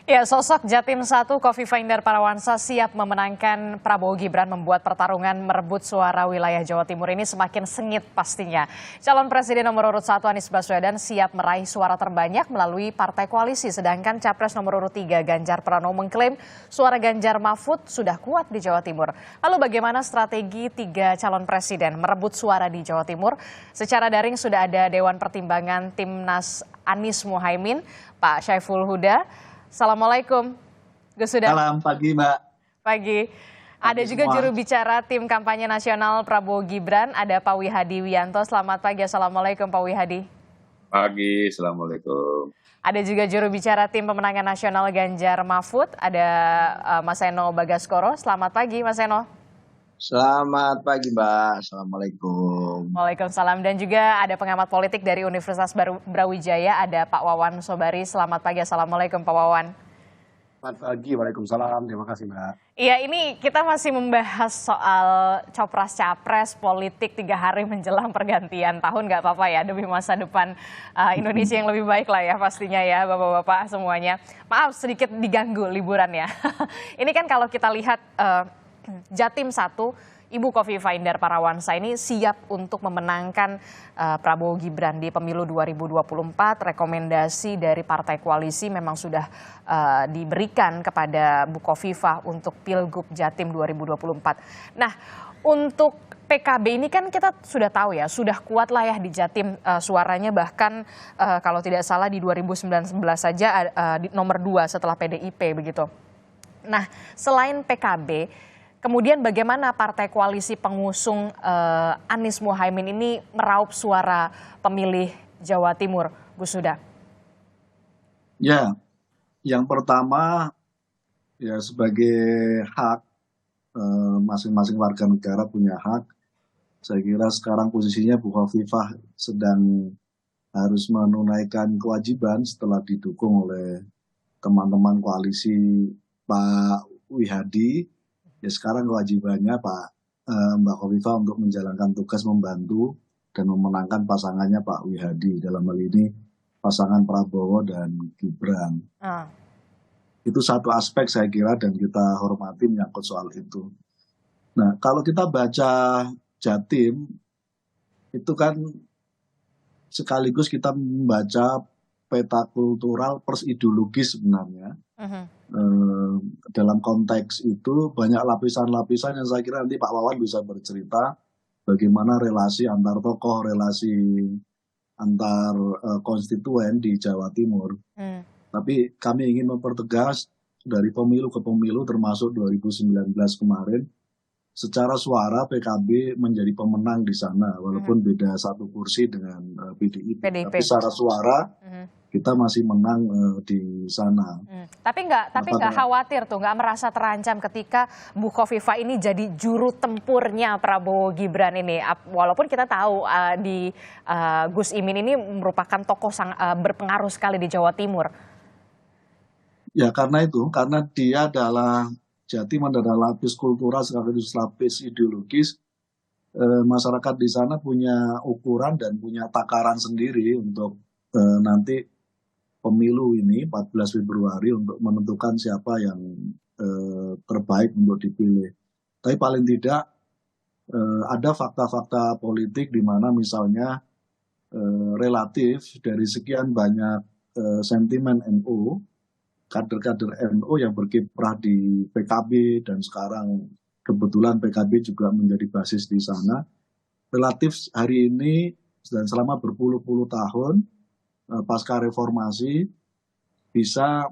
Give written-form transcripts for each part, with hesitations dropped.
Ya, sosok Jatim 1 Khofifah Indar Parawansa siap memenangkan Prabowo Gibran membuat pertarungan merebut suara wilayah Jawa Timur ini semakin sengit pastinya. Calon Presiden nomor urut 1 Anies Baswedan siap meraih suara terbanyak melalui partai koalisi, sedangkan Capres nomor urut 3 Ganjar Pranowo mengklaim suara Ganjar Mahfud sudah kuat di Jawa Timur. Lalu bagaimana strategi 3 calon presiden merebut suara di Jawa Timur? Secara daring sudah ada Dewan Pertimbangan Timnas Anies Muhaimin, Pak Syaiful Huda. Assalamualaikum, Gus Huda. Salam pagi, Mbak. Pagi. Ada juga semua. juru bicara tim kampanye nasional Prabowo Gibran, ada Pak Wihadi Wianto. Selamat pagi, Assalamualaikum Pak Wihadi. Pagi, Assalamualaikum. Ada juga juru bicara tim pemenangan nasional Ganjar Mahfud, ada Mas Eno Bagaskoro. Selamat pagi, Mas Eno. Selamat pagi, Mbak. Assalamualaikum. Waalaikumsalam. Dan juga ada pengamat politik dari Universitas Brawijaya, ada Pak Wawan Sobari. Selamat pagi, Assalamualaikum Pak Wawan. Selamat pagi, Waalaikumsalam. Terima kasih, Mbak. Iya, ini kita masih membahas soal copras-capres politik 3 hari menjelang pergantian tahun. Nggak apa-apa ya, demi masa depan Indonesia yang lebih baik lah ya pastinya ya, Bapak-Bapak semuanya. Maaf sedikit diganggu liburan ya. Ini kan kalau kita lihat Jatim 1, Ibu Khofifah Indar Parawansa ini siap untuk memenangkan Prabowo Gibran di pemilu 2024. Rekomendasi dari partai koalisi memang sudah diberikan kepada Bu Khofifah untuk Pilgub Jatim 2024. Nah, untuk PKB ini kan kita sudah tahu ya, sudah kuat lah ya di Jatim suaranya, bahkan kalau tidak salah di 2019 saja di nomor 2 setelah PDIP begitu. Nah, selain PKB, kemudian bagaimana partai koalisi pengusung Anies Muhaimin ini meraup suara pemilih Jawa Timur, Gus Huda? Ya, yang pertama ya sebagai hak masing-masing warga negara punya hak. Saya kira sekarang posisinya Bu Khofifah sedang harus menunaikan kewajiban setelah didukung oleh teman-teman koalisi Pak Wihadi. Ya sekarang kewajibannya Mbak Khofifah untuk menjalankan tugas membantu dan memenangkan pasangannya Pak Wihadi, dalam hal ini pasangan Prabowo dan Gibran. Itu satu aspek saya kira dan kita hormati menyangkut soal itu. Nah, kalau kita baca Jatim itu kan sekaligus kita membaca peta kultural plus ideologis sebenarnya. Dalam konteks itu banyak lapisan-lapisan yang saya kira nanti Pak Wawan bisa bercerita bagaimana relasi antar tokoh, relasi antar konstituen di Jawa Timur. Tapi kami ingin mempertegas dari pemilu ke pemilu termasuk 2019 kemarin, secara suara PKB menjadi pemenang di sana walaupun beda 1 kursi dengan PDIP. Tapi secara suara kita masih menang di sana. Tapi nggak khawatir tuh, nggak merasa terancam ketika Bu Khofifah ini jadi juru tempurnya Prabowo Gibran ini. Walaupun kita tahu di Gus Imin ini merupakan tokoh berpengaruh sekali di Jawa Timur. Ya karena dia adalah Jatim adalah lapis kultural sekaligus lapis ideologis. Masyarakat di sana punya ukuran dan punya takaran sendiri untuk nanti pemilu ini 14 Februari untuk menentukan siapa yang terbaik untuk dipilih. Tapi paling tidak ada fakta-fakta politik di mana misalnya relatif dari sekian banyak sentimen NU, kader-kader NU yang berkiprah di PKB dan sekarang kebetulan PKB juga menjadi basis di sana, relatif hari ini dan selama berpuluh-puluh tahun pasca reformasi bisa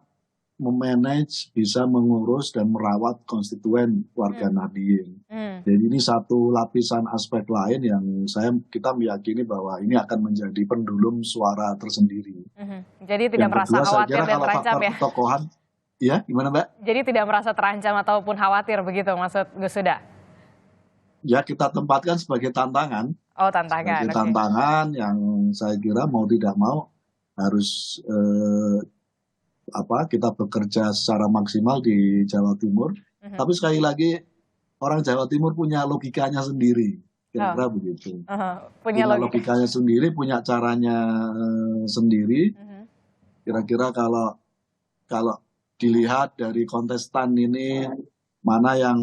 memanage, bisa mengurus dan merawat konstituen warga Nahdien. Jadi ini satu lapisan aspek lain yang kita meyakini bahwa ini akan menjadi pendulum suara tersendiri. Jadi tidak merasa khawatir dan terancam ya? Tokohan, ya gimana Mbak? Jadi tidak merasa terancam ataupun khawatir begitu maksud Gus Huda? Ya kita tempatkan sebagai tantangan. Oh tantangan. Sebagai tantangan yang saya kira mau tidak mau harus kita bekerja secara maksimal di Jawa Timur. Tapi sekali lagi orang Jawa Timur punya logikanya sendiri, kira-kira begitu. Punya logikanya sendiri, punya caranya sendiri. Kira-kira kalau dilihat dari kontestan ini mana yang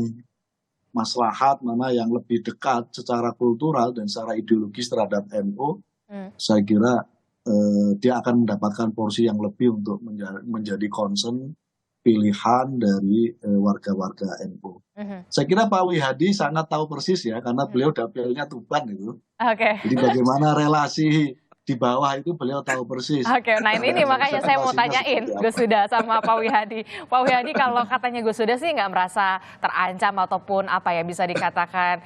maslahat, mana yang lebih dekat secara kultural dan secara ideologis terhadap NU, saya kira dia akan mendapatkan porsi yang lebih untuk menjadi concern pilihan dari warga-warga NU. Saya kira Pak Wihadi sangat tahu persis ya, karena beliau dapilnya Tuban itu. Oke. Jadi bagaimana relasi di bawah itu beliau tahu persis. Oke, nah ini makanya saya mau tanyain Gus Huda sama Pak Wihadi. Pak Wihadi, kalau katanya Gus Huda sih nggak merasa terancam ataupun apa ya bisa dikatakan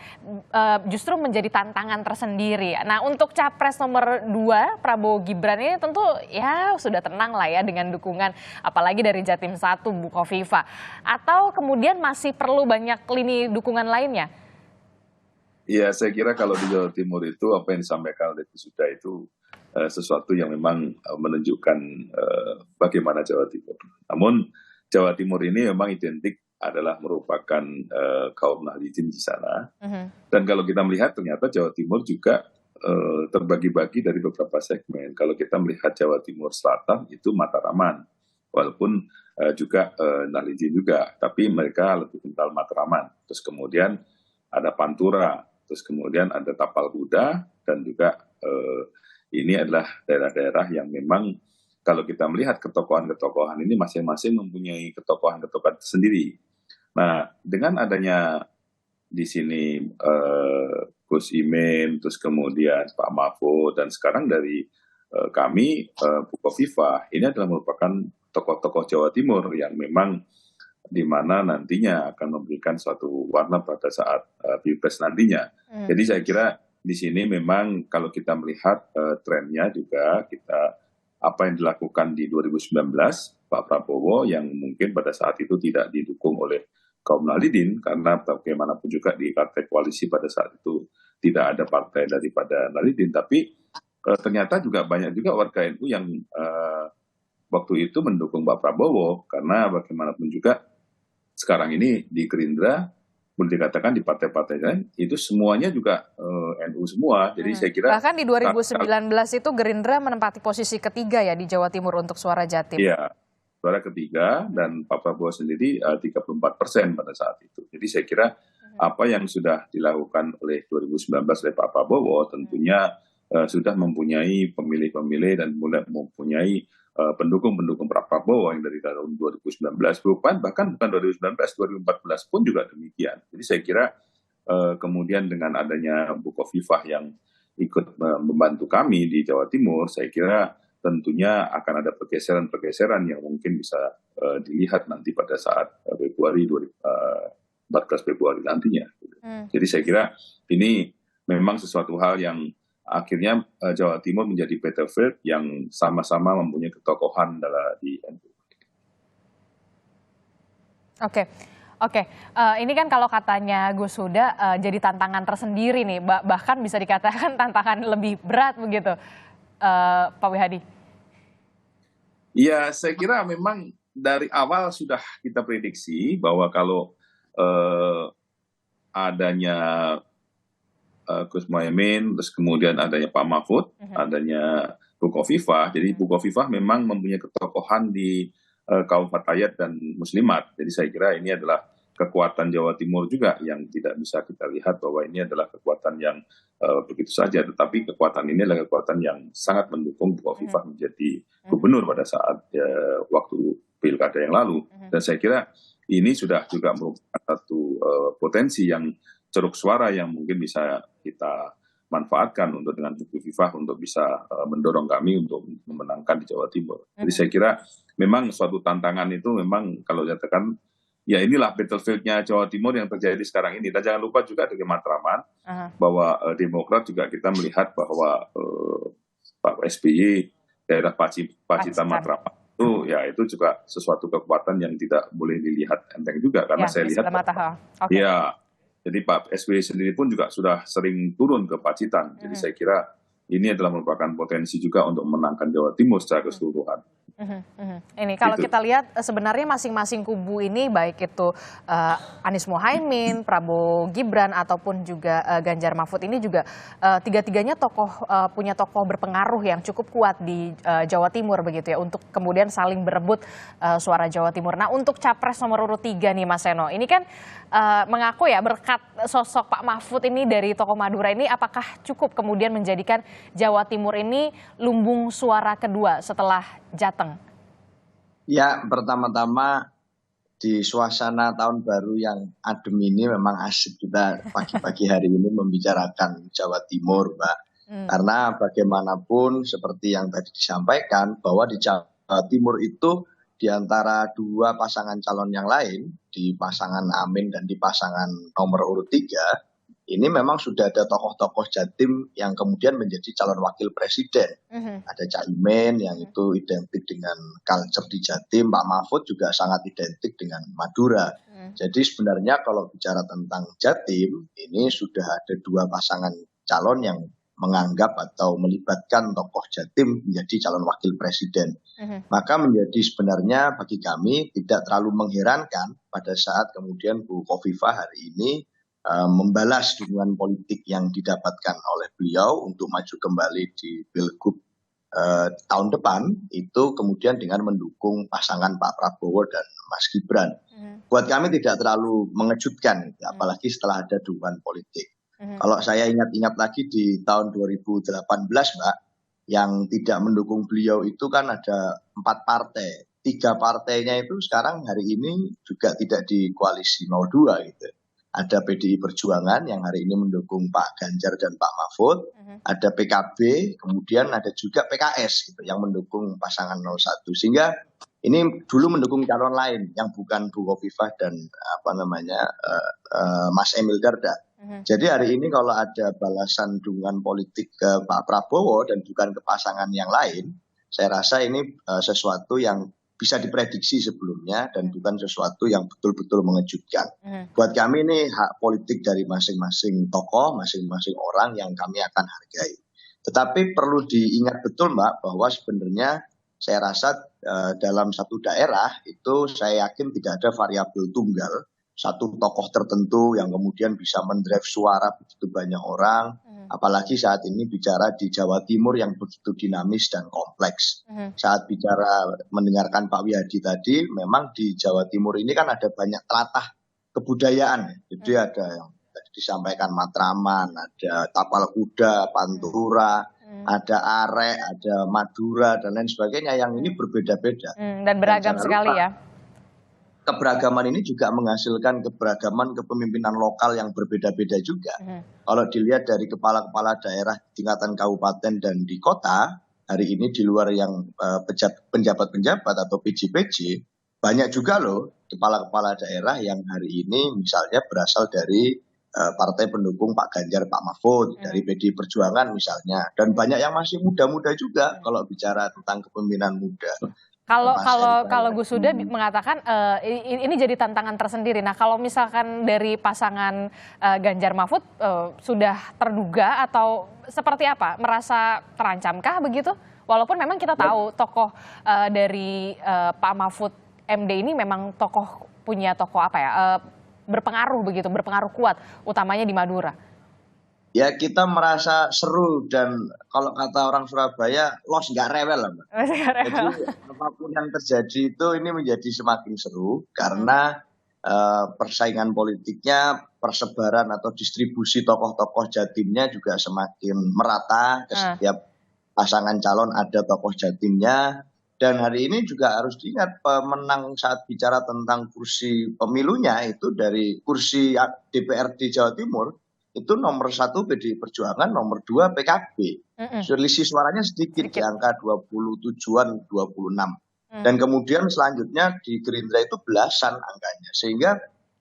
justru menjadi tantangan tersendiri. Nah untuk capres nomor 2 Prabowo Gibran ini tentu ya sudah tenang lah ya dengan dukungan apalagi dari Jatim 1 Bukovifa. Atau kemudian masih perlu banyak lini dukungan lainnya? Ya, saya kira kalau di Jawa Timur itu apa yang disampaikan oleh Gus Huda itu sesuatu yang memang menunjukkan bagaimana Jawa Timur. Namun Jawa Timur ini memang identik adalah merupakan kaum Nahdliyin di sana. Dan kalau kita melihat ternyata Jawa Timur juga terbagi-bagi dari beberapa segmen. Kalau kita melihat Jawa Timur Selatan itu Mataraman, walaupun juga Nahdliyin juga, tapi mereka lebih kental Mataraman. Terus kemudian ada Pantura, terus kemudian ada Tapal Kuda, dan juga ini adalah daerah-daerah yang memang kalau kita melihat ketokohan-ketokohan ini masing-masing mempunyai ketokohan-ketokohan sendiri. Nah, dengan adanya di sini Gus Imin, terus kemudian Pak Mahfud, dan sekarang dari kami Bukovifa, ini adalah merupakan tokoh-tokoh Jawa Timur yang memang di mana nantinya akan memberikan suatu warna pada saat Pilpres nantinya. Jadi saya kira di sini memang kalau kita melihat trennya juga apa yang dilakukan di 2019 Pak Prabowo yang mungkin pada saat itu tidak didukung oleh kaum Nahdliyin karena bagaimanapun juga di partai koalisi pada saat itu tidak ada partai daripada Nahdliyin, tapi ternyata juga banyak juga warga NU yang waktu itu mendukung Pak Prabowo karena bagaimanapun juga sekarang ini di Gerindra, boleh dikatakan di partai-partai lain, itu semuanya juga NU semua. Jadi saya kira bahkan di 2019 itu Gerindra menempati posisi ketiga ya di Jawa Timur untuk suara Jatim. Iya, suara ketiga dan Pak Prabowo sendiri 34% pada saat itu. Jadi saya kira apa yang sudah dilakukan oleh 2019 oleh Pak Prabowo tentunya sudah mempunyai pemilih-pemilih dan mempunyai pendukung-pendukung Pak Prabowo yang dari tahun 2019 bahkan bukan 2019, 2014 pun juga demikian. Jadi saya kira kemudian dengan adanya Bukovifa yang ikut membantu kami di Jawa Timur, saya kira tentunya akan ada pergeseran-pergeseran yang mungkin bisa dilihat nanti pada saat Februari 14 Februari nantinya. Jadi saya kira ini memang sesuatu hal yang akhirnya Jawa Timur menjadi battlefield yang sama-sama mempunyai ketokohan di NU. Oke. Ini kan kalau katanya Gus Huda jadi tantangan tersendiri nih, bahkan bisa dikatakan tantangan lebih berat begitu, Pak Wihadi. Ya, saya kira memang dari awal sudah kita prediksi bahwa kalau adanya Gus Muhaimin, terus kemudian adanya Pak Mahfud, adanya Bukovifa. Jadi Bukovifa memang mempunyai ketokohan di kaum Fatayat dan Muslimat. Jadi saya kira ini adalah kekuatan Jawa Timur juga yang tidak bisa kita lihat bahwa ini adalah kekuatan yang begitu saja. Tetapi kekuatan ini adalah kekuatan yang sangat mendukung Bukovifa menjadi gubernur pada saat waktu pilkada yang lalu. Dan saya kira ini sudah juga merupakan satu potensi yang ceruk suara yang mungkin bisa kita manfaatkan untuk dengan Bukovifa untuk bisa mendorong kami untuk memenangkan di Jawa Timur. Jadi saya kira memang suatu tantangan itu memang kalau dikatakan ya inilah battlefield-nya Jawa Timur yang terjadi sekarang ini. Dan jangan lupa juga dengan Matraman bahwa Demokrat juga kita melihat bahwa Pak SBY daerah Pacitan Matraman itu ya itu juga sesuatu kekuatan yang tidak boleh dilihat enteng juga karena saya lihat ya. Jadi Pak SBY sendiri pun juga sudah sering turun ke Pacitan. Jadi saya kira ini adalah merupakan potensi juga untuk memenangkan Jawa Timur secara keseluruhan. Ini kalau Gitu. kita lihat sebenarnya masing-masing kubu ini baik itu Anies Mohaimin, Prabowo Gibran ataupun juga Ganjar Mahfud ini juga tiga-tiganya punya tokoh berpengaruh yang cukup kuat di Jawa Timur begitu ya untuk kemudian saling berebut suara Jawa Timur. Nah, untuk capres nomor urut 3 nih Mas Seno, ini kan mengaku ya berkat sosok Pak Mahfud ini dari tokoh Madura ini apakah cukup kemudian menjadikan Jawa Timur ini lumbung suara kedua setelah Jateng? Ya, pertama-tama di suasana tahun baru yang adem ini memang asik kita pagi-pagi hari ini membicarakan Jawa Timur, Mbak. Karena bagaimanapun seperti yang tadi disampaikan bahwa di Jawa Timur itu di antara dua pasangan calon yang lain, di pasangan Amin dan di pasangan nomor urut 3, ini memang sudah ada tokoh-tokoh Jatim yang kemudian menjadi calon wakil presiden. Ada Caimin yang itu identik dengan culture di Jatim, Pak Mahfud juga sangat identik dengan Madura. Jadi sebenarnya kalau bicara tentang Jatim, ini sudah ada dua pasangan calon yang menganggap atau melibatkan tokoh Jatim menjadi calon wakil presiden. Maka menjadi sebenarnya bagi kami tidak terlalu mengherankan pada saat kemudian Bu Khofifah hari ini membalas dukungan politik yang didapatkan oleh beliau untuk maju kembali di Pilgub tahun depan itu kemudian dengan mendukung pasangan Pak Prabowo dan Mas Gibran. Buat kami tidak terlalu mengejutkan, apalagi setelah ada dukungan politik. Kalau saya ingat-ingat lagi di tahun 2018, Mbak, yang tidak mendukung beliau itu kan ada 4 partai. 3 partainya itu sekarang hari ini juga tidak di koalisi 02 gitu. Ada PDI Perjuangan yang hari ini mendukung Pak Ganjar dan Pak Mahfud, ada PKB, kemudian ada juga PKS gitu, yang mendukung pasangan 01. Sehingga ini dulu mendukung calon lain yang bukan Bu Khofifah dan Mas Emil Dardak. Jadi hari ini kalau ada balasan dukungan politik ke Pak Prabowo dan bukan ke pasangan yang lain, saya rasa ini sesuatu yang bisa diprediksi sebelumnya dan bukan sesuatu yang betul-betul mengejutkan. Buat kami ini hak politik dari masing-masing tokoh, masing-masing orang yang kami akan hargai. Tetapi perlu diingat betul Mbak bahwa sebenarnya saya rasa dalam satu daerah itu saya yakin tidak ada variabel tunggal, satu tokoh tertentu yang kemudian bisa mendrive suara begitu banyak orang. Apalagi saat ini bicara di Jawa Timur yang begitu dinamis dan kompleks. Saat bicara mendengarkan Pak Wiyadi tadi, memang di Jawa Timur ini kan ada banyak telatah kebudayaan. Jadi ada yang tadi disampaikan Matraman, ada tapal kuda, Pantura, ada arek, ada Madura, dan lain sebagainya yang ini berbeda-beda. Dan beragam sekali ya. Keberagaman ini juga menghasilkan keberagaman kepemimpinan lokal yang berbeda-beda juga. Kalau dilihat dari kepala-kepala daerah tingkatan kabupaten dan di kota, hari ini di luar yang penjabat-penjabat atau PJ-PJ, banyak juga loh kepala-kepala daerah yang hari ini misalnya berasal dari partai pendukung Pak Ganjar, Pak Mahfud, dari PDI Perjuangan misalnya. Dan banyak yang masih muda-muda juga kalau bicara tentang kepemimpinan muda. Kalau Gus Huda mengatakan ini jadi tantangan tersendiri. Nah, kalau misalkan dari pasangan Ganjar Mahfud sudah terduga atau seperti apa? Merasa terancamkah begitu? Walaupun memang kita tahu tokoh dari Pak Mahfud MD ini memang punya tokoh apa ya? Berpengaruh begitu, berpengaruh kuat utamanya di Madura. Ya kita merasa seru dan kalau kata orang Surabaya los nggak rewel lah Mbak. Jadi apapun yang terjadi itu ini menjadi semakin seru karena persaingan politiknya, persebaran atau distribusi tokoh-tokoh Jatimnya juga semakin merata. Ke setiap pasangan calon ada tokoh Jatimnya. Dan hari ini juga harus diingat pemenang saat bicara tentang kursi pemilunya itu dari kursi DPRD Jawa Timur itu nomor 1 PDI Perjuangan, nomor 2 PKB. Selisih suaranya sedikit di angka 27-an, 26. Dan kemudian selanjutnya di Gerindra itu belasan angkanya. Sehingga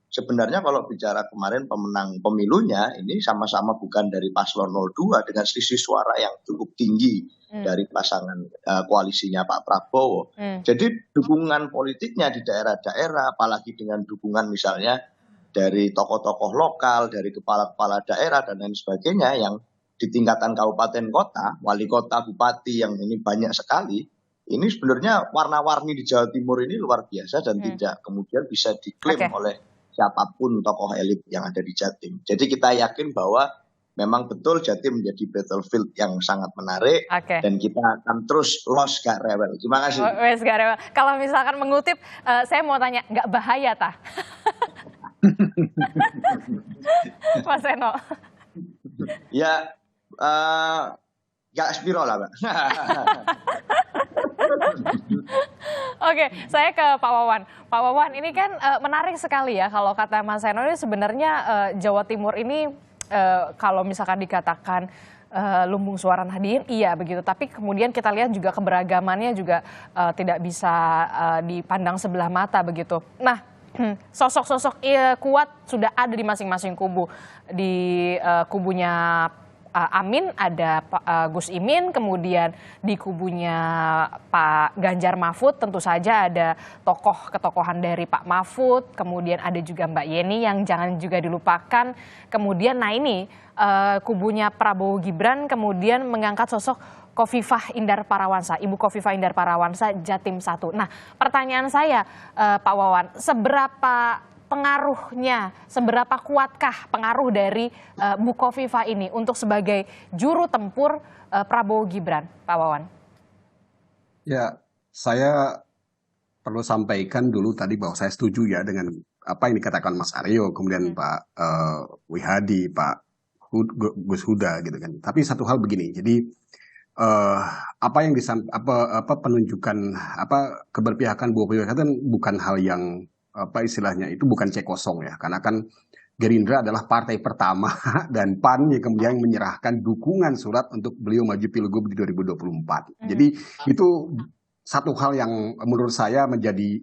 sebenarnya kalau bicara kemarin pemenang pemilunya ini sama-sama bukan dari paslon 02 dengan selisih suara yang cukup tinggi dari pasangan koalisinya Pak Prabowo. Jadi dukungan politiknya di daerah-daerah, apalagi dengan dukungan misalnya dari tokoh-tokoh lokal, dari kepala-kepala daerah dan lain sebagainya yang di tingkatan kabupaten kota, wali kota, bupati yang ini banyak sekali, ini sebenarnya warna-warni di Jawa Timur ini luar biasa dan tidak kemudian bisa diklaim oleh siapapun tokoh elit yang ada di Jatim. Jadi kita yakin bahwa memang betul Jatim menjadi battlefield yang sangat menarik dan kita akan terus los gak rewel. Terima kasih. Wes gak rewel. Kalau misalkan mengutip, saya mau tanya, nggak bahaya tah? Mas Eno. Ya, gak spiro lah, Mbak. Oke, saya ke Pak Wawan. Pak Wawan, ini kan menarik sekali ya kalau kata Mas Eno ini sebenarnya Jawa Timur ini kalau misalkan dikatakan lumbung suara Nahdien, iya begitu. Tapi kemudian kita lihat juga keberagamannya juga tidak bisa dipandang sebelah mata begitu. Nah, sosok-sosok kuat sudah ada di masing-masing kubu. Di kubunya Amin ada Gus Imin, kemudian di kubunya Pak Ganjar Mahfud tentu saja ada tokoh ketokohan dari Pak Mahfud, kemudian ada juga Mbak Yeni yang jangan juga dilupakan. Kemudian nah ini kubunya Prabowo Gibran kemudian mengangkat sosok Khofifah Indar Parawansa, Ibu Khofifah Indar Parawansa Jatim 1. Nah, pertanyaan saya Pak Wawan, seberapa pengaruhnya, seberapa kuatkah pengaruh dari Bu Khofifah ini untuk sebagai juru tempur Prabowo Gibran, Pak Wawan? Ya, saya perlu sampaikan dulu tadi bahwa saya setuju ya dengan apa yang dikatakan Mas Aryo, kemudian Pak Wihadi, Pak Gus Huda gitu kan. Tapi satu hal begini, jadi apa yang penunjukan keberpihakan Bu Khofifah kan bukan hal yang istilahnya itu bukan cek kosong ya, karena kan Gerindra adalah partai pertama dan PAN yang kemudian menyerahkan dukungan surat untuk beliau maju pilgub di 2024. Jadi itu satu hal yang menurut saya menjadi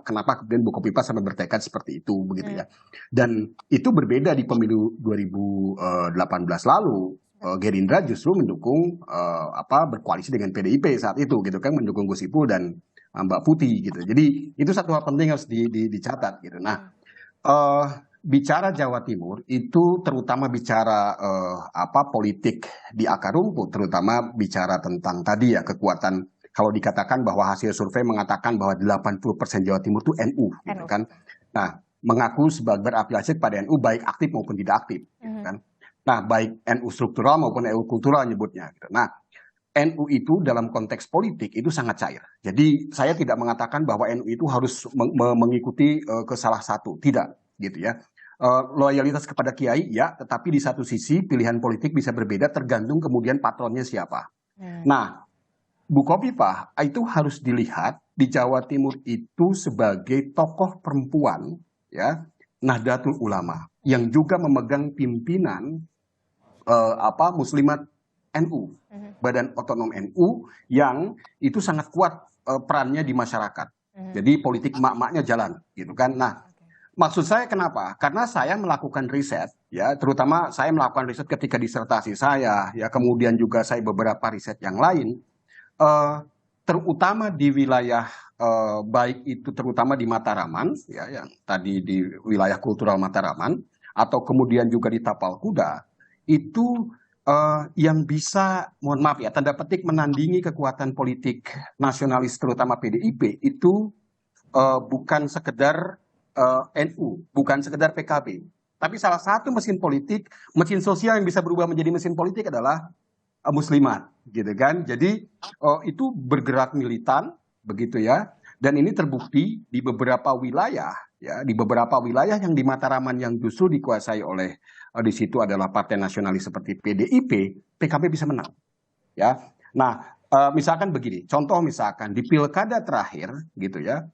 kenapa kemudian Bu Khofifah sampai bertekad seperti itu begitu ya. Dan itu berbeda di pemilu 2018 lalu. Gerindra justru mendukung berkoalisi dengan PDIP saat itu gitu kan, mendukung Gus Ipul dan Mbak Putih gitu. Jadi itu satu hal penting harus dicatat gitu. Nah, bicara Jawa Timur itu terutama bicara politik di akar rumput, terutama bicara tentang tadi ya kekuatan. Kalau dikatakan bahwa hasil survei mengatakan bahwa 80% Jawa Timur itu NU gitu kan. Nah, mengaku sebagai berafiliasi pada NU baik aktif maupun tidak aktif gitu kan. Nah, baik NU struktural maupun NU kultural nyebutnya gitu. Nah, NU itu dalam konteks politik itu sangat cair. Jadi saya tidak mengatakan bahwa NU itu harus mengikuti ke salah satu, tidak gitu ya. Loyalitas kepada kiai ya, tetapi di satu sisi pilihan politik bisa berbeda tergantung kemudian patronnya siapa. Nah, Bu Khofifah itu harus dilihat di Jawa Timur itu sebagai tokoh perempuan ya, Nahdlatul Ulama yang juga memegang pimpinan Muslimat NU, Badan Otonom NU yang itu sangat kuat perannya di masyarakat. Jadi politik emak-emaknya jalan, gitu kan. Nah, maksud saya kenapa? Karena saya melakukan riset, ya, terutama saya melakukan riset ketika disertasi saya, ya, kemudian juga saya beberapa riset yang lain, terutama di wilayah baik itu terutama di Mataraman, ya, yang tadi di wilayah kultural Mataraman, atau kemudian juga di Tapal Kuda, itu yang bisa, mohon maaf ya, tanda petik menandingi kekuatan politik nasionalis terutama PDIP itu bukan sekedar NU, bukan sekedar PKB. Tapi salah satu mesin politik, mesin sosial yang bisa berubah menjadi mesin politik adalah Muslimat, gitu kan. Jadi itu bergerak militan, begitu ya. Dan ini terbukti di beberapa wilayah, ya, di beberapa wilayah yang di Mataraman yang justru dikuasai oleh di situ adalah partai nasionalis seperti PDIP, PKB bisa menang. Ya, nah misalkan begini, contoh misalkan di pilkada terakhir, gitu ya,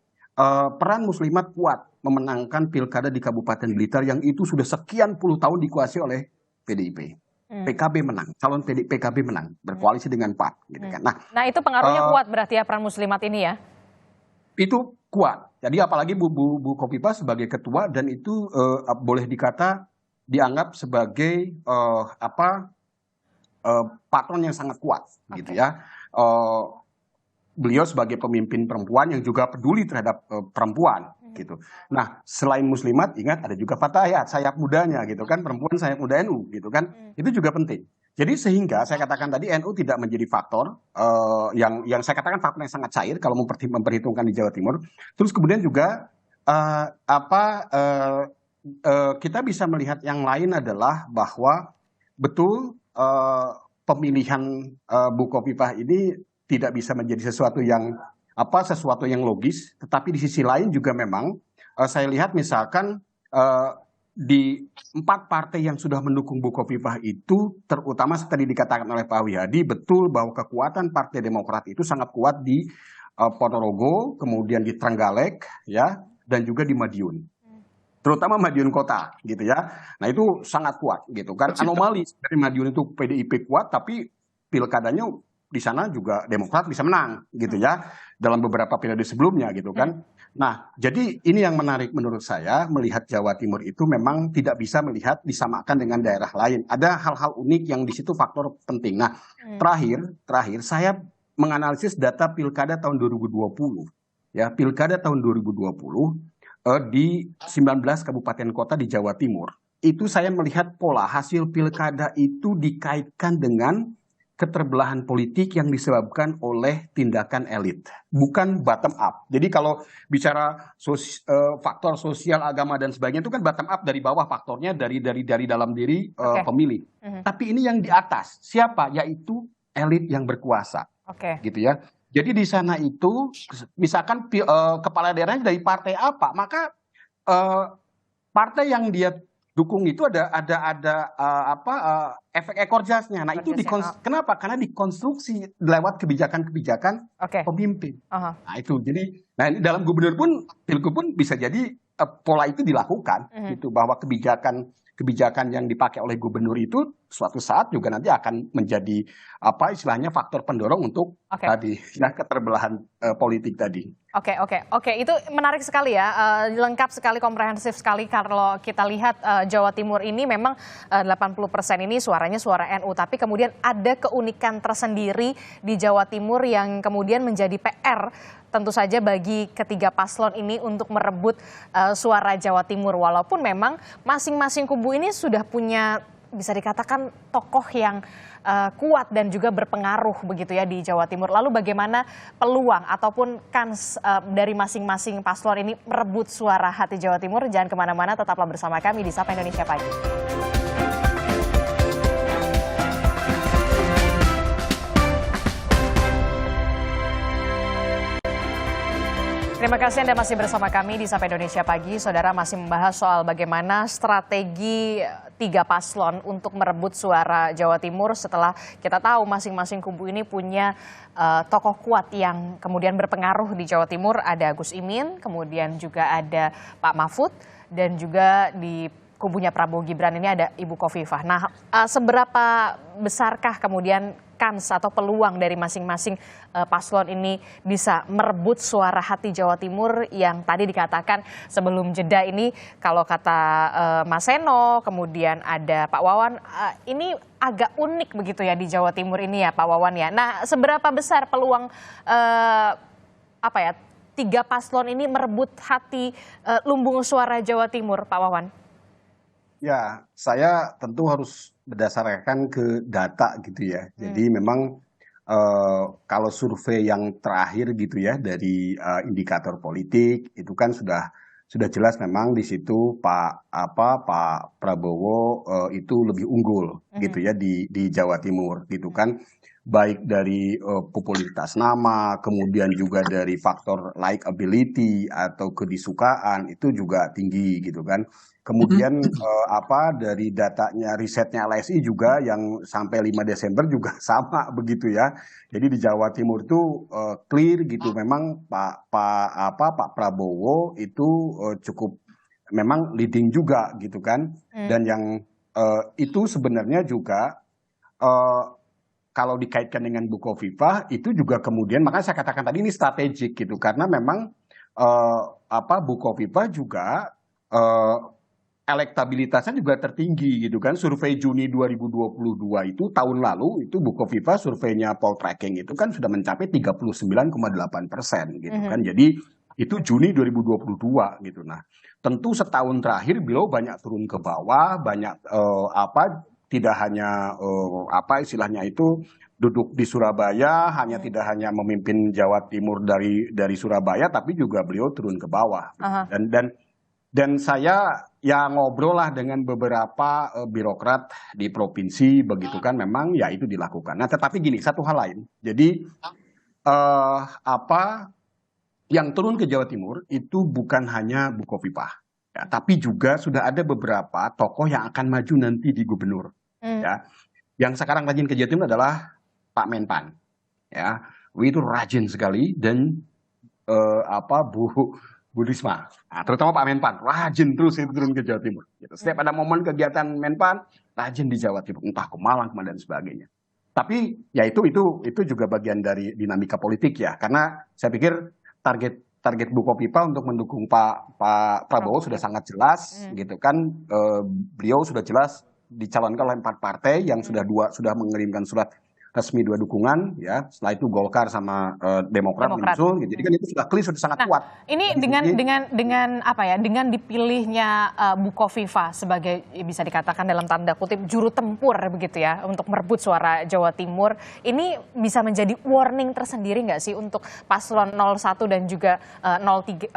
peran Muslimat kuat memenangkan pilkada di Kabupaten Blitar yang itu sudah sekian puluh tahun dikuasai oleh PDIP. PKB menang, calon PKB menang, berkoalisi dengan PAN, gitu kan. Nah itu pengaruhnya kuat berarti ya peran Muslimat ini ya? Itu kuat. Jadi apalagi Bu Khofifah sebagai ketua dan itu boleh dianggap sebagai patron yang sangat kuat, gitu ya. Beliau sebagai pemimpin perempuan yang juga peduli terhadap perempuan, gitu. Nah, selain Muslimat, ingat ada juga Fatayat, sayap mudanya, gitu kan, perempuan sayap muda NU, gitu kan, itu juga penting. Jadi sehingga saya katakan tadi NU tidak menjadi faktor yang saya katakan faktor yang sangat cair kalau memperhitungkan di Jawa Timur. Terus kemudian juga kita bisa melihat yang lain adalah bahwa betul pemilihan Bukoviva ini tidak bisa menjadi sesuatu yang logis, tetapi di sisi lain juga memang saya lihat misalkan di 4 partai yang sudah mendukung Bukoviva itu, terutama tadi dikatakan oleh Pak Wihadi, betul bahwa kekuatan Partai Demokrat itu sangat kuat di Ponorogo, kemudian di Trenggalek, ya, dan juga di Madiun. Terutama Madiun Kota, gitu ya. Nah itu sangat kuat, gitu kan. Anomali dari Madiun itu PDIP kuat, tapi pilkadanya di sana juga Demokrat bisa menang, gitu ya, dalam beberapa periode sebelumnya, gitu kan. Nah, jadi ini yang menarik menurut saya, melihat Jawa Timur itu memang tidak bisa disamakan dengan daerah lain. Ada hal-hal unik yang di situ faktor penting. Nah, terakhir saya menganalisis data pilkada tahun 2020. Ya, pilkada tahun 2020 di 19 kabupaten kota di Jawa Timur. Itu saya melihat pola hasil pilkada itu dikaitkan dengan keterbelahan politik yang disebabkan oleh tindakan elit, bukan bottom up. Jadi kalau bicara faktor sosial, agama dan sebagainya itu kan bottom up, dari bawah faktornya dari dalam diri pemilih. Tapi ini yang di atas siapa? Yaitu elit yang berkuasa, gitu ya. Jadi di sana itu misalkan kepala daerahnya dari partai apa, maka partai yang dia dukung itu ada efek ekor jasnya. Nah itu kenapa? Karena dikonstruksi lewat kebijakan-kebijakan pemimpin. Nah itu jadi, nah dalam gubernur pun, pilgub pun bisa jadi pola itu dilakukan, gitu, bahwa kebijakan yang dipakai oleh gubernur itu suatu saat juga nanti akan menjadi istilahnya faktor pendorong untuk tadi ya keterbelahan politik tadi. Oke, itu menarik sekali ya, lengkap sekali, komprehensif sekali. Kalau kita lihat Jawa Timur ini memang 80% ini suaranya suara NU, tapi kemudian ada keunikan tersendiri di Jawa Timur yang kemudian menjadi PR tentu saja bagi ketiga paslon ini untuk merebut suara Jawa Timur, walaupun memang masing-masing kubu ini sudah punya, bisa dikatakan, tokoh yang kuat dan juga berpengaruh begitu ya di Jawa Timur. Lalu bagaimana peluang ataupun kans dari masing-masing paslon ini merebut suara hati Jawa Timur? Jangan kemana-mana, tetaplah bersama kami di Sapa Indonesia Pagi. Terima kasih Anda masih bersama kami di Sapa Indonesia Pagi. Saudara, masih membahas soal bagaimana strategi 3 paslon untuk merebut suara Jawa Timur setelah kita tahu masing-masing kubu ini punya tokoh kuat yang kemudian berpengaruh di Jawa Timur. Ada Gus Imin, kemudian juga ada Pak Mahfud, dan juga di kubunya Prabowo Gibran ini ada Ibu Khofifah. Nah, seberapa besarkah kemudian kans atau peluang dari masing-masing paslon ini bisa merebut suara hati Jawa Timur yang tadi dikatakan sebelum jeda ini, kalau kata Mas Seno, kemudian ada Pak Wawan, ini agak unik begitu ya di Jawa Timur ini ya Pak Wawan ya. Nah, seberapa besar peluang 3 paslon ini merebut hati lumbung suara Jawa Timur, Pak Wawan? Ya, saya tentu harus berdasarkan ke data gitu ya. Jadi memang kalau survei yang terakhir gitu ya dari indikator politik itu kan sudah jelas memang di situ Pak Prabowo itu lebih unggul gitu ya di Jawa Timur gitu kan. Baik dari popularitas nama, kemudian juga dari faktor likability atau kedisukaan itu juga tinggi gitu kan. Kemudian dari datanya, risetnya LSI juga yang sampai 5 Desember juga sama begitu ya. Jadi di Jawa Timur itu clear gitu, memang Pak Prabowo itu cukup memang leading juga gitu kan. Dan yang itu sebenarnya juga kalau dikaitkan dengan Bukoviva itu juga kemudian, makanya saya katakan tadi ini strategik gitu, karena memang Bukoviva juga elektabilitasnya juga tertinggi gitu kan. Survei Juni 2022 itu tahun lalu itu Bukoviva surveinya Poltreking itu kan sudah mencapai 39,8% gitu kan. Jadi itu Juni 2022 gitu. Nah, tentu setahun terakhir beliau banyak turun ke bawah, banyak tidak hanya apa istilahnya itu duduk di Surabaya, tidak hanya memimpin Jawa Timur dari Surabaya, tapi juga beliau turun ke bawah. Dan saya ya ngobrol lah dengan beberapa birokrat di provinsi, begitu kan, memang ya itu dilakukan. Nah, tetapi gini, satu hal lain. Jadi apa yang turun ke Jawa Timur itu bukan hanya Bukofifah, ya, tapi juga sudah ada beberapa tokoh yang akan maju nanti di gubernur. Ya, yang sekarang rajin ke Jawa Timur adalah Pak Menpan. Ya, itu rajin sekali dan Bu Risma, nah, terutama Pak Menpan, rajin terus itu turun ke Jawa Timur. Gitu. Setiap ada momen kegiatan Menpan, rajin di Jawa Timur, entah ke Malang dan sebagainya. Tapi ya itu juga bagian dari dinamika politik ya, karena saya pikir target Bukofifah untuk mendukung Pak Prabowo sudah sangat jelas, gitu kan. Beliau sudah jelas dicalonkan oleh 4 partai yang sudah mengirimkan surat resmi 2 dukungan, ya. Setelah itu Golkar sama Demokrat menyusul, gitu. Jadi kan itu sudah clear, sudah sangat kuat. Ini dengan apa ya? Dengan dipilihnya Bukofifah sebagai bisa dikatakan dalam tanda kutip juru tempur begitu ya untuk merebut suara Jawa Timur, ini bisa menjadi warning tersendiri nggak sih untuk paslon 01 dan juga 03?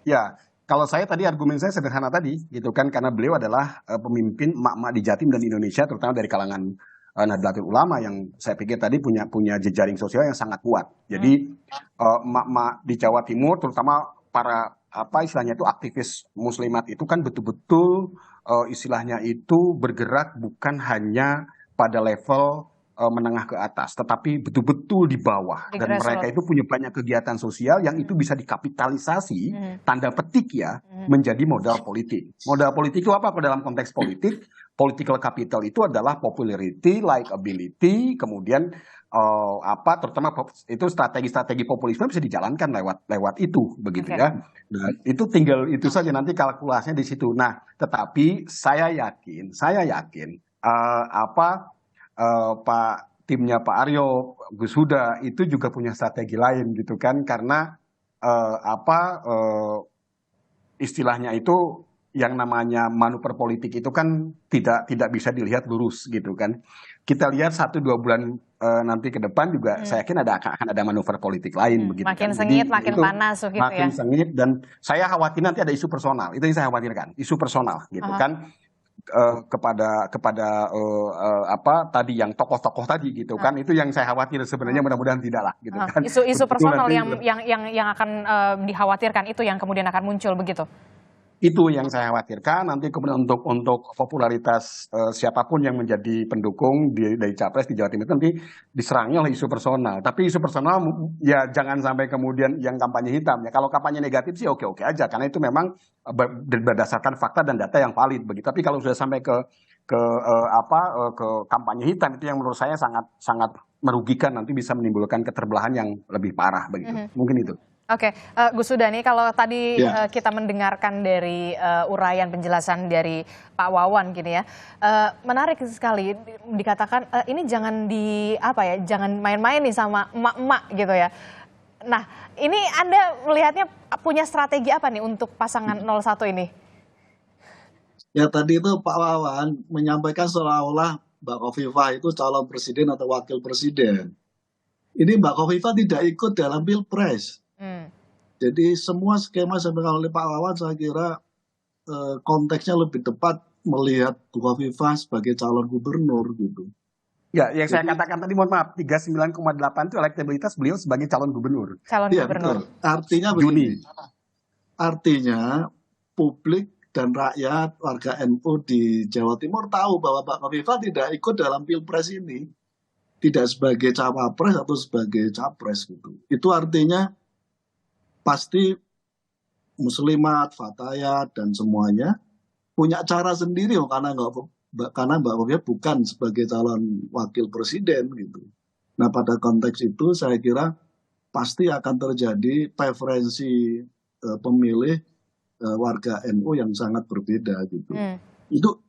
Ya, kalau saya tadi argumen saya sederhana tadi, gitu kan, karena beliau adalah pemimpin emak-emak di Jatim dan Indonesia, terutama dari kalangan Nahdlatul Ulama yang saya pikir tadi punya jejaring sosial yang sangat kuat. Jadi emak-emak di Jawa Timur, terutama para apa istilahnya itu aktivis muslimat itu kan betul-betul istilahnya itu bergerak bukan hanya pada level menengah ke atas, tetapi betul-betul di bawah. Dan mereka itu punya banyak kegiatan sosial yang itu bisa dikapitalisasi, tanda petik ya, menjadi modal politik. Modal politik itu apa? Dalam konteks politik, political capital itu adalah popularity, likability, kemudian terutama itu strategi-strategi populisme bisa dijalankan lewat itu, begitu ya. Nah, itu tinggal itu saja nanti kalkulasinya di situ. Nah, tetapi saya yakin timnya Pak Aryo, Gus Huda itu juga punya strategi lain gitu kan, karena istilahnya itu yang namanya manuver politik itu kan tidak bisa dilihat lurus gitu kan. Kita lihat 1-2 bulan nanti ke depan juga saya yakin akan ada manuver politik lain begitu. Makin kan. sengit, Jadi, makin panas gitu ya. Makin sengit dan saya khawatir nanti ada isu personal. Itu yang saya khawatirkan, isu personal gitu kan. Kepada tadi yang tokoh-tokoh tadi gitu kan, itu yang saya khawatir sebenarnya, mudah-mudahan tidak lah gitu kan. Isu personal yang akan dikhawatirkan itu yang kemudian akan muncul begitu. Itu yang saya khawatirkan nanti kemudian untuk popularitas siapapun yang menjadi pendukung dari capres di Jawa Timur nanti diserangnya oleh isu personal. Tapi isu personal ya jangan sampai kemudian yang kampanye hitam ya. Kalau kampanye negatif sih oke-oke aja karena itu memang berdasarkan fakta dan data yang valid begitu. Tapi kalau sudah sampai ke kampanye hitam itu yang menurut saya sangat merugikan, nanti bisa menimbulkan keterbelahan yang lebih parah begitu. Mungkin itu. Oke, Gus Huda nih kalau tadi kita mendengarkan dari uraian penjelasan dari Pak Wawan gini ya, menarik sekali dikatakan ini jangan jangan main-main nih sama emak-emak gitu ya. Nah, ini Anda melihatnya punya strategi apa nih untuk pasangan 01 ini? Ya tadi itu Pak Wawan menyampaikan seolah-olah Mbak Khofifah itu calon presiden atau wakil presiden. Ini Mbak Khofifah tidak ikut dalam Pilpres. Jadi semua skema disampaikan oleh Pak Wawan saya kira konteksnya lebih tepat melihat Bu Khofifah sebagai calon gubernur gitu. Ya, yang saya katakan tadi, mohon maaf, 39,8 itu elektabilitas beliau sebagai calon gubernur. Betul. Artinya begini. Artinya publik dan rakyat warga NU di Jawa Timur tahu bahwa Pak Khofifah tidak ikut dalam Pilpres ini. Tidak sebagai cawapres atau sebagai capres gitu. Itu artinya pasti muslimat, fatayat dan semuanya punya cara sendiri karena Mbak Khofifah bukan sebagai calon wakil presiden gitu. Nah pada konteks itu saya kira pasti akan terjadi preferensi pemilih warga NU yang sangat berbeda gitu.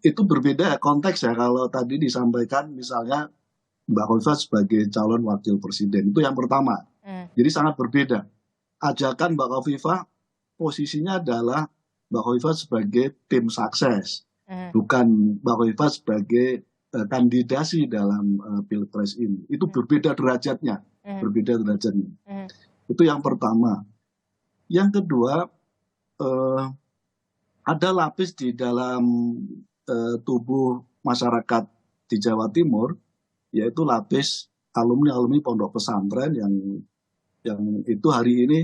Itu berbeda konteks ya kalau tadi disampaikan misalnya Mbak Khofifah sebagai calon wakil presiden itu yang pertama. Jadi sangat berbeda. Ajakan Mbak Khofifah posisinya adalah Mbak Khofifah sebagai tim sukses. bukan Mbak Khofifah sebagai kandidasi dalam pilpres ini. Itu berbeda derajatnya, berbeda derajatnya. Itu yang pertama. Yang kedua, ada lapis di dalam tubuh masyarakat di Jawa Timur, yaitu lapis alumni-alumni pondok pesantren yang itu hari ini,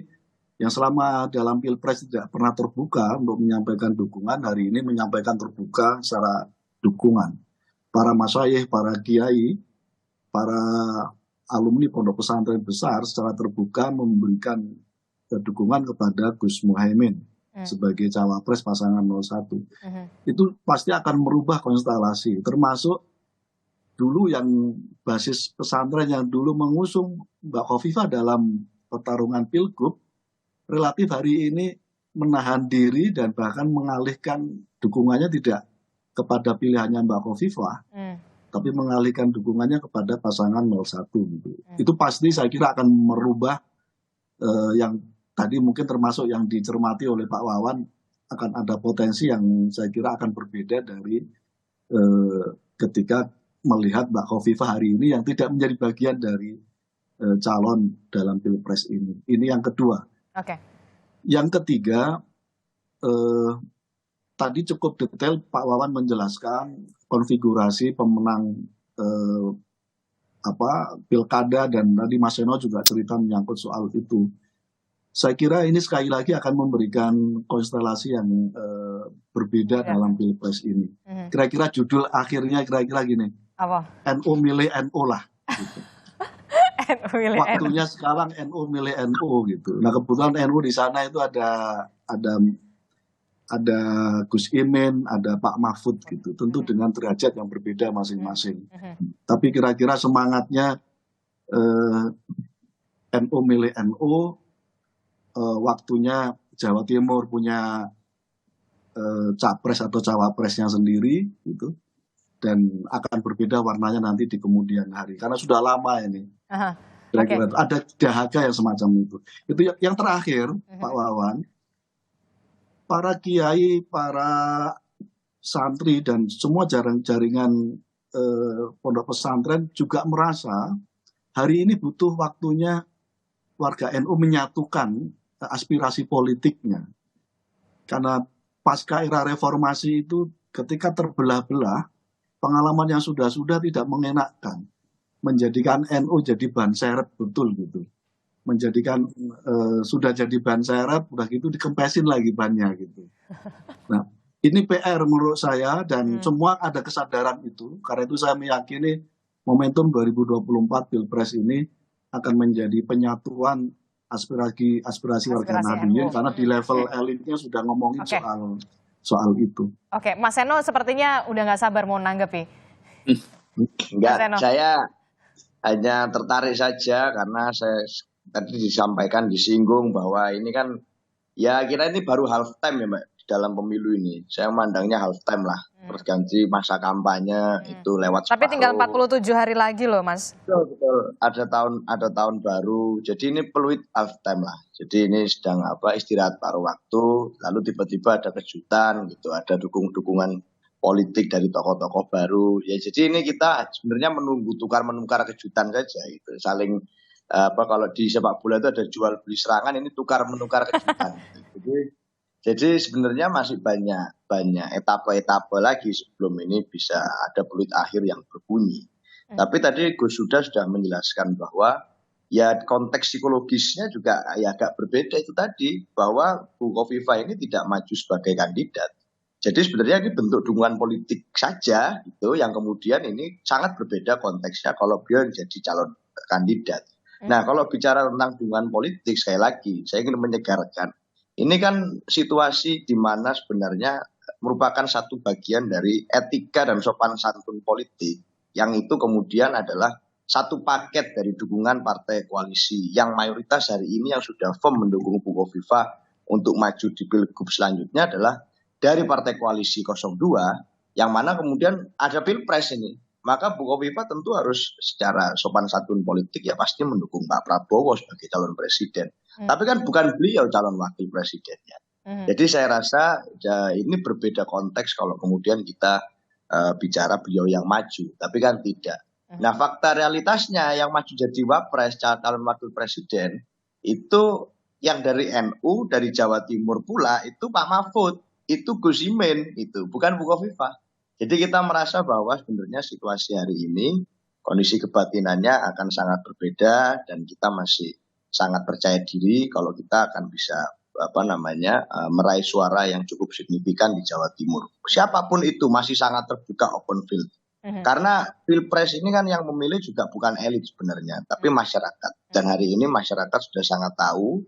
yang selama dalam pilpres tidak pernah terbuka untuk menyampaikan dukungan, hari ini menyampaikan terbuka secara dukungan. Para masyayikh, para kiai, para alumni pondok pesantren besar secara terbuka memberikan dukungan kepada Gus Muhaimin sebagai cawapres pasangan 01. Itu pasti akan merubah konstelasi, termasuk dulu yang basis pesantren yang dulu mengusung Mbak Khofifah dalam pertarungan pilgub, relatif hari ini menahan diri dan bahkan mengalihkan dukungannya tidak kepada pilihannya Mbak Khofifah, tapi mengalihkan dukungannya kepada pasangan 01. Gitu. Itu pasti saya kira akan merubah yang tadi mungkin termasuk yang dicermati oleh Pak Wawan, akan ada potensi yang saya kira akan berbeda dari ketika melihat Mbak Khofifah hari ini yang tidak menjadi bagian dari calon dalam pilpres ini. Ini yang kedua. Yang ketiga, tadi cukup detail Pak Wawan menjelaskan konfigurasi pemenang pilkada, dan tadi Mas Seno juga cerita menyangkut soal itu. Saya kira ini sekali lagi akan memberikan konstelasi yang berbeda dalam pilpres ini. Kira-kira judul akhirnya kira-kira gini. Apa? NU milih NU lah. Gitu. Waktunya NU. sekarang NU milih NU gitu. Nah kebetulan NU di sana itu ada Gus Imin, ada Pak Mahfud gitu. Tentu dengan derajat yang berbeda masing-masing. Tapi kira-kira semangatnya NU milih NU. Waktunya Jawa Timur punya capres atau cawapresnya sendiri gitu, dan akan berbeda warnanya nanti di kemudian hari karena sudah lama ini. Kira-kira ada dahaga yang semacam itu. Itu yang terakhir, Pak Wawan, para kiai, para santri dan semua jaringan pondok pesantren juga merasa hari ini butuh waktunya warga NU menyatukan aspirasi politiknya. Karena pasca era reformasi itu ketika terbelah-belah, pengalaman yang sudah-sudah tidak mengenakkan. Menjadikan NU jadi ban serep betul gitu. Menjadikan sudah jadi ban serep, udah gitu dikempesin lagi bannya gitu. Nah, ini PR menurut saya dan semua ada kesadaran itu. Karena itu saya meyakini momentum 2024 Pilpres ini akan menjadi penyatuan aspirasi warga Nahdliyin karena di level elitnya sudah ngomongin soal itu. Oke, Mas Seno sepertinya udah nggak sabar mau nanggepi. Enggak, saya hanya tertarik saja karena saya tadi disampaikan, disinggung bahwa ini kan ya kira ini baru half time ya Mbak dalam pemilu ini. Saya memandangnya half time lah. Berganti masa kampanye itu lewat Tapi separuh. tinggal 47 hari lagi loh Mas. Betul. Ada tahun baru. Jadi ini peluit half time lah. Jadi ini sedang istirahat paruh waktu. Lalu tiba-tiba ada kejutan gitu. Ada dukungan politik dari tokoh-tokoh baru. Ya jadi ini kita sebenarnya menunggu tukar-menukar kejutan saja gitu. Saling kalau di sepak bola itu ada jual beli serangan, ini tukar-menukar kejutan. Jadi sebenarnya masih banyak etapa-etapa lagi sebelum ini bisa ada peluit akhir yang berbunyi. Tapi tadi Gus sudah menjelaskan bahwa ya konteks psikologisnya juga ya agak berbeda itu tadi, bahwa Bu Khofifah ini tidak maju sebagai kandidat. Jadi sebenarnya ini bentuk dukungan politik saja gitu, yang kemudian ini sangat berbeda konteksnya kalau beliau jadi calon kandidat. Nah kalau bicara tentang dukungan politik, sekali lagi saya ingin menyegarkan. Ini kan situasi di mana sebenarnya merupakan satu bagian dari etika dan sopan santun politik, yang itu kemudian adalah satu paket dari dukungan partai koalisi yang mayoritas hari ini yang sudah firm mendukung Bu Khofifah untuk maju di pilgub selanjutnya adalah dari partai koalisi 02, yang mana kemudian ada pilpres ini. Maka Bu Khofifah tentu harus secara sopan santun politik ya pasti mendukung Pak Prabowo sebagai calon presiden. Tapi kan bukan beliau calon wakil presidennya. Jadi saya rasa ya, ini berbeda konteks kalau kemudian kita bicara beliau yang maju, tapi kan tidak. Nah, fakta realitasnya yang maju jadi wapres, calon wakil presiden itu yang dari NU, dari Jawa Timur pula itu Pak Mahfud, itu Gus Imin, itu bukan Bu Khofifah. Jadi kita merasa bahwa sebenarnya situasi hari ini kondisi kebatinannya akan sangat berbeda dan kita masih sangat percaya diri kalau kita akan bisa meraih suara yang cukup signifikan di Jawa Timur. Siapapun itu masih sangat terbuka open field. Karena pilpres ini kan yang memilih juga bukan elit sebenarnya, tapi masyarakat. Dan hari ini masyarakat sudah sangat tahu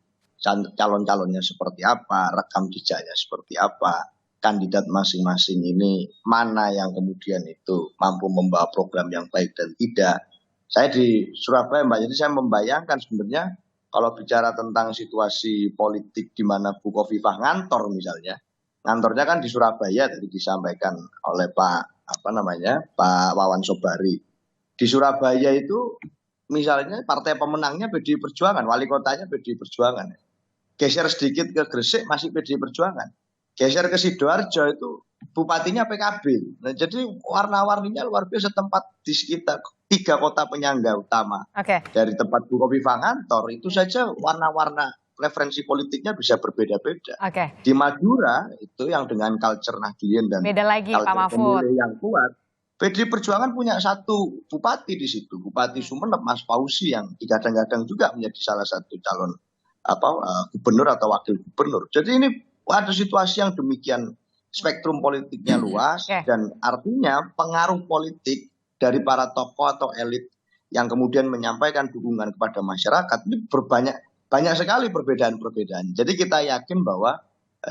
calon-calonnya seperti apa, rekam jejaknya seperti apa, kandidat masing-masing ini mana yang kemudian itu mampu membawa program yang baik dan tidak. Saya di Surabaya, Mbak, jadi saya membayangkan sebenarnya kalau bicara tentang situasi politik di mana Bu Khofifah ngantor misalnya, ngantornya kan di Surabaya tadi disampaikan oleh Pak Wawan Sobari. Di Surabaya itu misalnya partai pemenangnya PDI Perjuangan, wali kotanya PDI Perjuangan. Geser sedikit ke Gresik masih PDI Perjuangan. Geser ke Sidoarjo itu bupatinya PKB. Nah, jadi warna-warninya luar biasa tempat di sekitar 3 kota penyangga utama. Dari tempat Bu Khofifah ngantor itu saja warna-warna referensi politiknya bisa berbeda-beda. Di Madura itu yang dengan culture Nahdliyin dan beda lagi, Pak Mahfud, yang kuat. PDI Perjuangan punya satu bupati di situ, Bupati Sumeneb Mas Fauzi yang kadang-kadang juga menjadi salah satu calon gubernur atau wakil gubernur. Jadi ini ada situasi yang demikian spektrum politiknya luas dan artinya pengaruh politik dari para tokoh atau elit yang kemudian menyampaikan dukungan kepada masyarakat ini banyak sekali perbedaan-perbedaan. Jadi kita yakin bahwa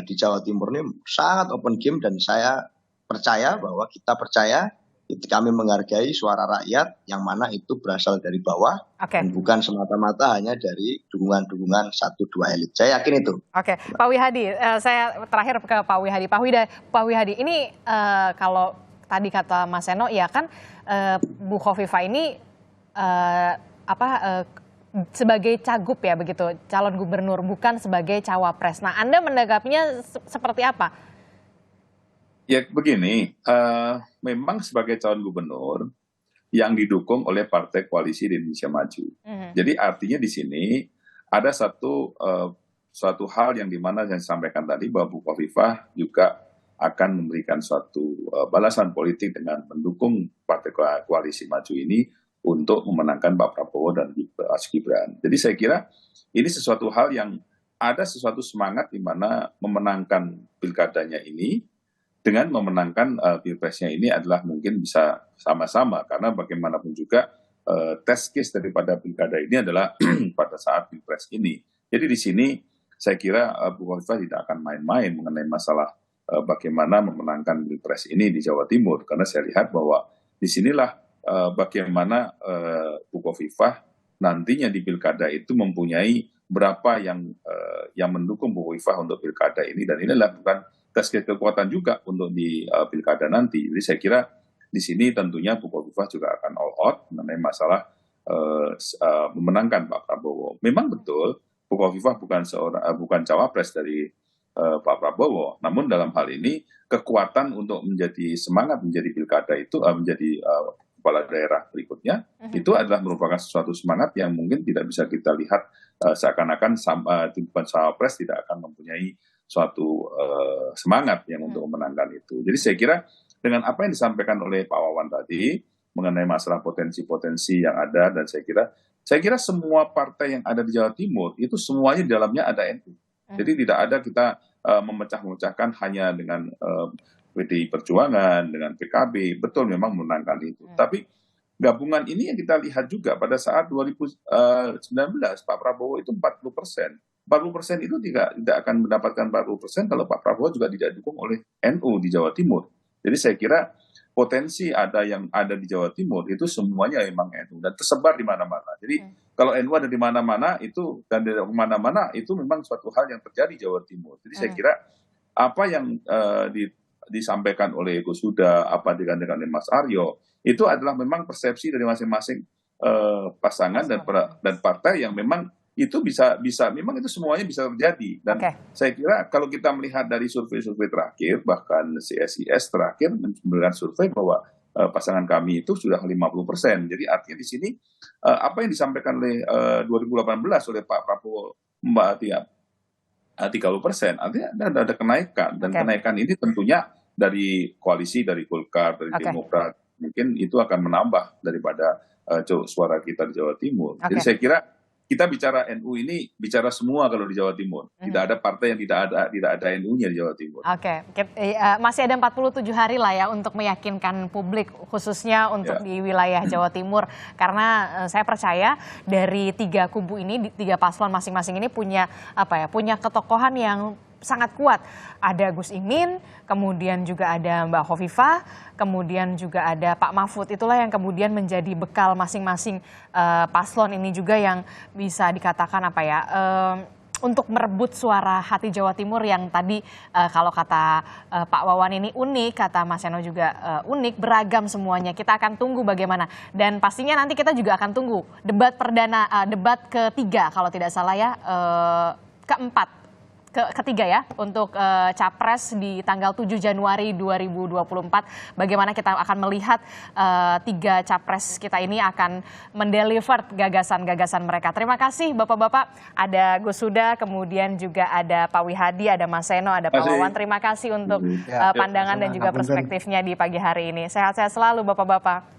di Jawa Timur ini sangat open game dan saya percaya bahwa kami menghargai suara rakyat yang mana itu berasal dari bawah dan bukan semata-mata hanya dari dukungan-dukungan 1-2 elit. Saya yakin itu. Pak Wihadi, saya terakhir ke Pak Wihadi. Pak Wihadi, ini kalau tadi kata Mas Seno, ya kan Bu Khofifah ini sebagai cagup ya begitu, calon gubernur, bukan sebagai cawapres. Nah, Anda menanggapinya seperti apa? Ya begini, memang sebagai calon gubernur yang didukung oleh Partai Koalisi Indonesia Maju. Jadi artinya di sini ada suatu hal yang dimana yang disampaikan tadi bahwa Bu Khofifah juga akan memberikan suatu balasan politik dengan mendukung Partai Koalisi Maju ini untuk memenangkan Pak Prabowo dan Mas Gibran. Jadi saya kira ini sesuatu hal yang ada sesuatu semangat di mana memenangkan pilkadanya ini dengan memenangkan pilpresnya ini adalah mungkin bisa sama-sama, karena bagaimanapun juga test case daripada pilkada ini adalah pada saat pilpres ini. Jadi di sini saya kira Bu Khofifah tidak akan main-main mengenai masalah bagaimana memenangkan pilpres ini di Jawa Timur, karena saya lihat bahwa disinilah bagaimana Bu Khofifah nantinya di pilkada itu mempunyai berapa yang mendukung Bu Khofifah untuk pilkada ini, dan ini adalah bukan tes kekuatan juga untuk di pilkada nanti. Jadi saya kira di sini tentunya Bu Khofifah juga akan all out mengenai masalah memenangkan Pak Prabowo. Memang betul Bu Khofifah bukan cawapres dari Pak Prabowo, namun dalam hal ini kekuatan untuk menjadi semangat menjadi pilkada itu menjadi kepala daerah berikutnya itu adalah merupakan sesuatu semangat yang mungkin tidak bisa kita lihat seakan-akan bukan cawapres tidak akan mempunyai suatu semangat yang untuk memenangkan itu. Jadi saya kira dengan apa yang disampaikan oleh Pak Wawan tadi mengenai masalah potensi-potensi yang ada, dan saya kira semua partai yang ada di Jawa Timur itu semuanya di dalamnya ada NU. Jadi tidak ada kita memecah-mecahkan hanya dengan PDI Perjuangan, dengan PKB, betul memang memenangkan itu. Tapi gabungan ini yang kita lihat juga pada saat 2019 Pak Prabowo itu 40%. 40% itu tidak akan mendapatkan 40% kalau Pak Prabowo juga tidak didukung oleh NU di Jawa Timur. Jadi saya kira potensi yang ada di Jawa Timur itu semuanya memang NU dan tersebar di mana-mana. Jadi kalau NU ada di mana-mana itu dan di mana-mana itu memang suatu hal yang terjadi di Jawa Timur. Jadi saya kira apa yang disampaikan oleh Gus Huda, apa digantikan oleh Mas Aryo, itu adalah memang persepsi dari masing-masing pasangan dan partai yang memang itu bisa memang itu semuanya bisa terjadi. Dan Oke. saya kira kalau kita melihat dari survei-survei terakhir, bahkan CSIS terakhir memberikan survei bahwa pasangan kami itu sudah 50%. Jadi artinya di sini apa yang disampaikan oleh 2018 oleh Pak Prabowo Mbak Atia 30%, artinya ada kenaikan, dan Oke. kenaikan ini tentunya dari koalisi, dari Golkar, dari Oke. Demokrat, mungkin itu akan menambah daripada suara kita di Jawa Timur. Jadi Oke. saya kira kita bicara NU ini bicara semua kalau di Jawa Timur. Tidak ada partai yang tidak ada NU-nya di Jawa Timur. Oke, masih ada 47 hari lah ya untuk meyakinkan publik, khususnya untuk Ya. di wilayah Jawa Timur. Karena saya percaya dari 3 kubu ini, 3 paslon masing-masing ini punya punya ketokohan yang sangat kuat. Ada Gus Imin, kemudian juga ada Mbak Khofifah, kemudian juga ada Pak Mahfud. Itulah yang kemudian menjadi bekal masing-masing paslon ini juga yang bisa dikatakan untuk merebut suara hati Jawa Timur yang tadi kalau kata Pak Wawan ini unik, kata Mas Seno juga unik, beragam semuanya. Kita akan tunggu bagaimana, dan pastinya nanti kita juga akan tunggu debat debat ketiga kalau tidak salah ya, ketiga ya, untuk Capres di tanggal 7 Januari 2024. Bagaimana kita akan melihat 3 Capres kita ini akan mendeliver gagasan-gagasan mereka. Terima kasih Bapak-Bapak, ada Gus Huda, kemudian juga ada Pak Wihadi, ada Mas Seno, ada Pak Wawan. Terima kasih untuk pandangan dan juga perspektifnya di pagi hari ini. Sehat-sehat selalu Bapak-Bapak.